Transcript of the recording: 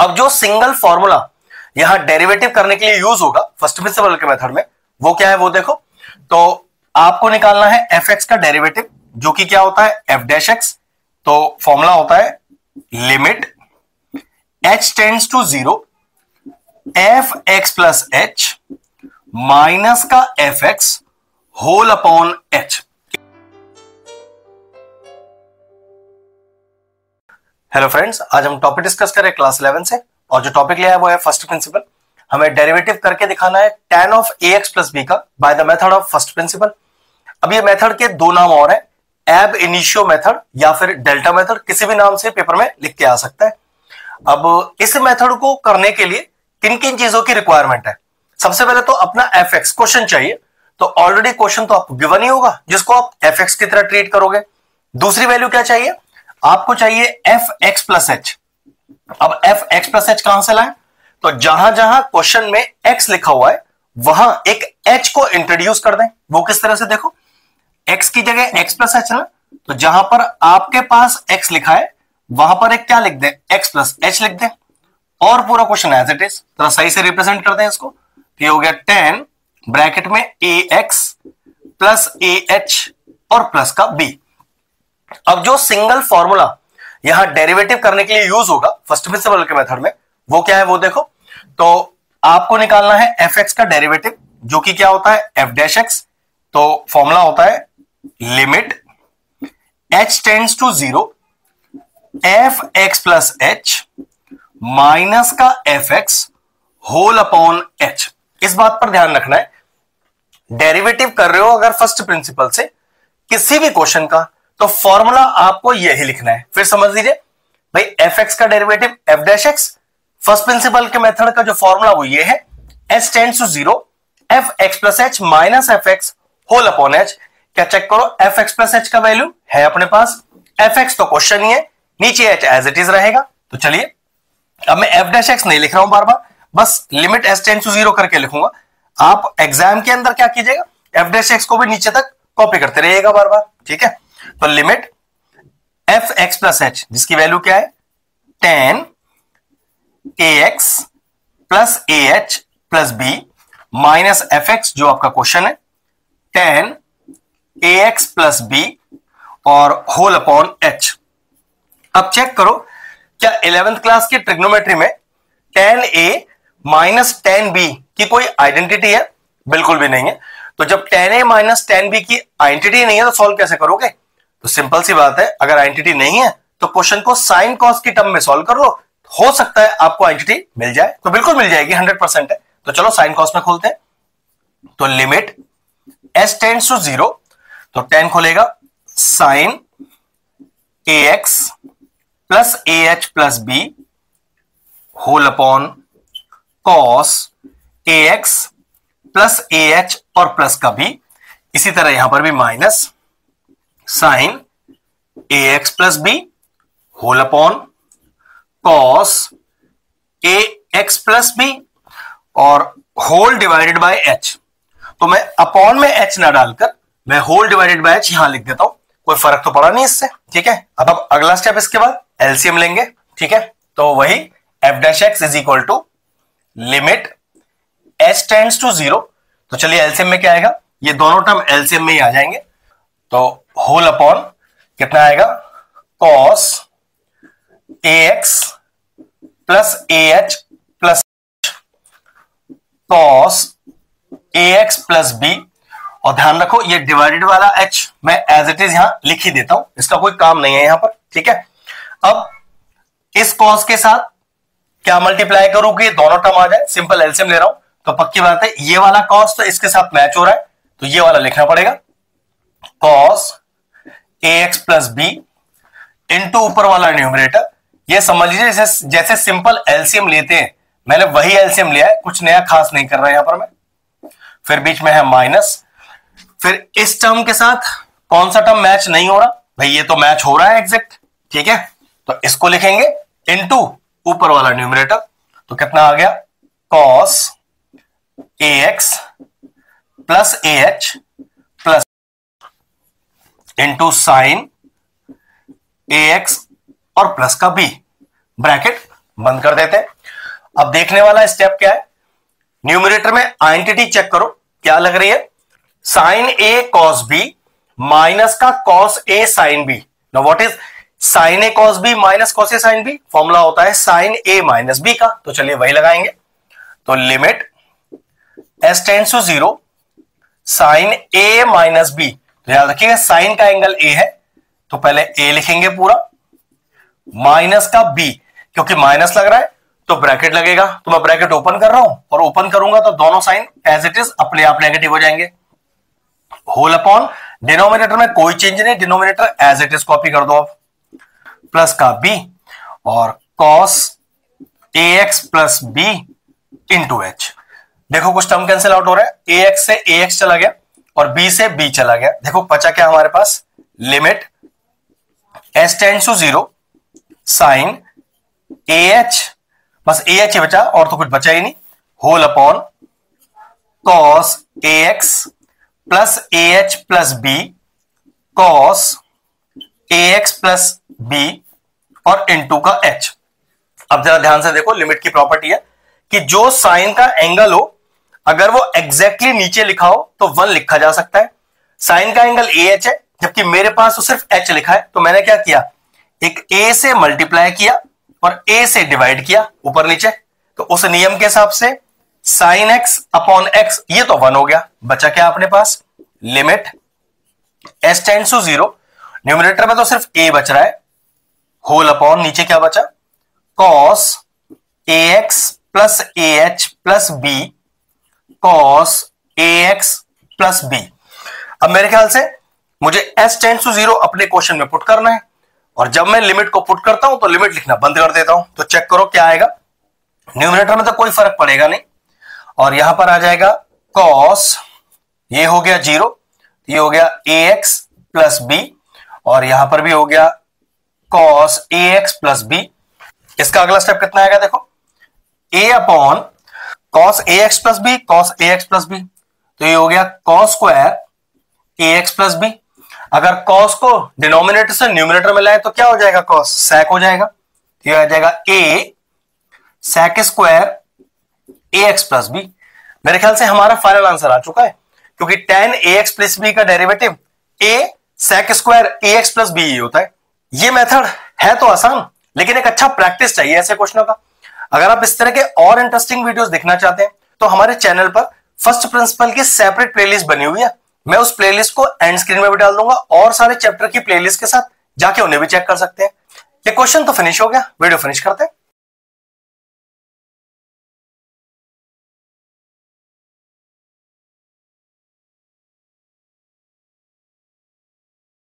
अब जो single formula यहां डेरिवेटिव करने के लिए यूज होगा फर्स्ट प्रिंसिपल के मेथड में, वो क्या है वो देखो। तो आपको निकालना है एफ एक्स का डेरिवेटिव, जो कि क्या होता है एफ डैश एक्स। तो फॉर्मूला होता है limit H tends to 0 F x plus H minus का F x whole upon H. Hello friends, आज हम टॉपिक डिस्कस करें क्लास 11 से, और जो टॉपिक लिया है वो है फर्स्ट प्रिंसिपल। हमें डेरिवेटिव करके दिखाना है tan of A x plus B का by the method of first principle. अब ये मेथड के दो नाम और हैं, एब इनिशियो मेथड या फिर डेल्टा मेथड, किसी भी नाम से पेपर में लिख के आ सकता है। अब इस मेथड को करने के लिए किन किन चीजों की रिक्वायरमेंट है? सबसे पहले तो अपना एफ एक्स क्वेश्चन चाहिए, तो ऑलरेडी क्वेश्चन तो आपको गिवन ही होगा जिसको आप एफ एक्स की तरह ट्रीट करोगे। दूसरी वैल्यू क्या चाहिए? आपको चाहिए एफ एक्स प्लस एच। अब एफ एक्स प्लस एच कहां से लाए? तो जहां जहां क्वेश्चन में एक्स लिखा हुआ है वहां एक एच को इंट्रोड्यूस कर दें। वो किस तरह से? देखो, एक्स की जगह एक्स प्लस एच ना, तो जहां पर आपके पास एक्स लिखा है वहां पर एक क्या लिख दें, एक्स प्लस एच लिख दें, और पूरा क्वेश्चन एज इट इज थोड़ा सही से रिप्रेजेंट कर दें इसको। तो ये हो गया 10 ब्रैकेट में ए एक्स प्लस ए एच और प्लस का बी। अब जो सिंगल फॉर्मूला यहां डेरिवेटिव करने के लिए यूज होगा फर्स्ट प्रिंसिपल के मेथड में, वो क्या है वो देखो। तो आपको निकालना है एफ एक्स का डेरिवेटिव, जो कि क्या होता है एफ डैश एक्स। तो फॉर्मूला होता है limit H tends to 0 F x plus H minus का F x whole upon H. इस बात पर ध्यान रखना है, डेरिवेटिव कर रहे हो अगर फर्स्ट प्रिंसिपल से किसी भी क्वेश्चन का, तो फॉर्मूला आपको यही लिखना है। फिर समझ लीजिए भाई, एफ एक्स का derivative f dash x, first principle के मेथड का जो फॉर्मूला वो ये है, h tends to 0 F x plus H minus F x whole upon h. क्या चेक करो, एफ एक्स प्लस एच का वैल्यू है अपने पास, एफ एक्स तो क्वेश्चन ही है, नीचे एच एज इट इज रहेगा। तो चलिए, अब मैं एफ डैश एक्स नहीं लिख रहा हूं बार बार, बस लिमिट एच टेंड्स टू 0 करके लिखूंगा। आप एग्जाम के अंदर क्या कीजिएगा, एफ डैश एक्स को भी नीचे तक कॉपी करते रहिएगा बार बार, ठीक है। तो limit F x plus H, जिसकी वैल्यू क्या है 10 A x plus A H plus B minus F X, जो आपका क्वेश्चन है 10 ए एक्स प्लस बी और होल अपॉन एच। अब चेक करो, क्या 11th क्लास की ट्रिग्नोमेट्री में 10a माइनस 10b की कोई आइडेंटिटी है? बिल्कुल भी नहीं है। तो जब 10a माइनस 10b की आइडेंटिटी नहीं है तो सॉल्व कैसे करोगे? तो सिंपल सी बात है, अगर आइडेंटिटी नहीं है तो क्वेश्चन को साइन कॉस की टर्म में सॉल्व कर लो, हो सकता है आपको आइडेंटिटी मिल जाए। तो बिल्कुल मिल जाएगी, 100% है। तो चलो साइन कॉस में खोलते हैं। तो लिमिट एच टेंड्स टू 0, तो 10 खोलेगा sine A x plus A H plus B whole upon cos A x plus A H और प्लस का बी। इसी तरह यहां पर भी minus sine A x plus B whole upon cos A x plus B और whole divided by H. तो मैं अपॉन में एच ना डालकर मैं होल डिवाइडेड बाय एच यहां लिख देता हूं, कोई फर्क तो पड़ा नहीं इससे, ठीक है। अब अगला स्टेप, इसके बाद एलसीएम लेंगे, ठीक है। तो वही f dash x is equal to limit H tends to 0। तो चलिए एलसीएम में क्या आएगा, ये दोनों टर्म एलसीएम में ही आ जाएंगे। तो होल अपॉन कितना आएगा, cos A x plus A H plus cos A x plus B, और ध्यान रखो ये डिवाइडेड वाला एच मैं एज इट इज यहां लिख ही देता हूं, इसका कोई काम नहीं है यहां पर, ठीक है। अब इस कॉस के साथ क्या मल्टीप्लाई करूं कि दोनों टर्म आ जाए? सिंपल एलसीएम ले रहा हूं, तो पक्की बात है ये वाला कॉस तो इसके साथ मैच हो रहा है, तो ये वाला लिखना पड़ेगा, cos A x plus B into ऊपर वाला न्यूमरेटर। ये समझ लीजिए जैसे सिंपल एलसीएम लेते हैं, मैंने वही एलसीएम लिया है, कुछ नया खास नहीं कर रहा है यहां पर मैं। फिर बीच में है माइनस, फिर इस टर्म के साथ कौन सा टर्म मैच नहीं हो रहा? भाई ये तो मैच हो रहा है एग्जैक्ट, ठीक है। तो इसको लिखेंगे इनटू ऊपर वाला न्यूमरेटर, तो कितना आ गया, cos A x plus A H plus into sine A x और प्लस का बी, ब्रैकेट बंद कर देते हैं। अब देखने वाला स्टेप क्या है, न्यूमरेटर में आइडेंटिटी चेक करो क्या लग रही है, sin a cos b minus का cos a sin b. Now what is sin a cos b minus cos a sin b, formula होता है साइन ए माइनस बी का, तो चलिए वही लगाएंगे। तो limit S tends to 0 sign a minus b, तो याद रखिएगा साइन का एंगल ए है, तो पहले ए लिखेंगे पूरा, माइनस का बी, क्योंकि माइनस लग रहा है तो ब्रैकेट लगेगा, तो मैं ब्रैकेट ओपन कर रहा हूं और ओपन करूंगा तो दोनों साइन एज इट इज अपने आप नेगेटिव हो जाएंगे। होल अपॉन डिनोमिनेटर में कोई चेंज नहीं, denominator as it is copy कर दो आप, प्लस का बी और कॉस ए x plus B into H. देखो कुछ टर्म कैंसिल आउट हो रहा है, ए एक्स से ए एक्स चला गया और बी से बी चला गया। देखो बचा क्या हमारे पास, limit S tends to 0 sign A H, बस ए एच ही बचा और तो कुछ बचा ही नहीं, whole upon cos A x plus A H plus b cos A x plus B और इनटू का एच। अब जरा ध्यान से देखो, लिमिट की प्रॉपर्टी है कि जो साइन का एंगल हो अगर वो एग्जैक्टली नीचे लिखा हो तो 1 लिखा जा सकता है। साइन का एंगल ए एच है, जबकि मेरे पास तो सिर्फ एच लिखा है, तो मैंने क्या किया, एक ए से मल्टीप्लाई किया और ए से डिवाइड किया ऊपर नीचे, तो उस नियम के हिसाब से साइन एक्स अपॉन एक्स ये तो 1 हो गया। बचा क्या अपने पास, limit S tends to 0, numerator में तो सिर्फ ए बच रहा है, होल अपॉन नीचे क्या बचा, cos A x plus A H plus b cos A x plus b. अब मेरे ख्याल से मुझे एस टेंड्स टू 0 अपने क्वेश्चन में पुट करना है, और जब मैं लिमिट को पुट करता हूं तो लिमिट लिखना बंद कर देता हूं। तो चेक करो क्या आएगा, न्यूमरेटर में तो कोई फर्क पड़ेगा नहीं, और यहां पर आ जाएगा कॉस, ये हो गया 0, ये हो गया ए एक्स प्लस बी, और यहां पर भी हो गया cos A x plus B. इसका अगला स्टेप कितना आएगा, देखो ए अपॉन कॉस ए एक्स प्लस बी कॉस ए एक्स प्लस बी, तो ये हो गया कॉस स्क्वायर ए एक्स प्लस बी। अगर कॉस को डिनोमिनेटर से न्यूमरेटर में लाए तो क्या हो जाएगा, कॉस सेक हो जाएगा, ये आ जाएगा ए सेक स्क्वायर ए एक्स प्लस बी। मेरे ख्याल से हमारा फाइनल आंसर आ चुका है, क्योंकि tan ए एक्स प्लस बी का डेरिवेटिव ए सेक स्क्वायर ए एक्स प्लस बी होता है। ये मेथड है तो आसान, लेकिन एक अच्छा प्रैक्टिस चाहिए ऐसे क्वेश्चनों का। अगर आप इस तरह के और इंटरेस्टिंग वीडियोस देखना चाहते हैं तो हमारे चैनल पर फर्स्ट प्रिंसिपल की सेपरेट प्लेलिस्ट बनी हुई है, मैं उस प्लेलिस्ट को एंड स्क्रीन में भी डाल दूंगा, और सारे चैप्टर की प्लेलिस्ट के साथ जाके उन्हें भी चेक कर सकते हैं। ये क्वेश्चन तो फिनिश हो गया, वीडियो फिनिश करते हैं।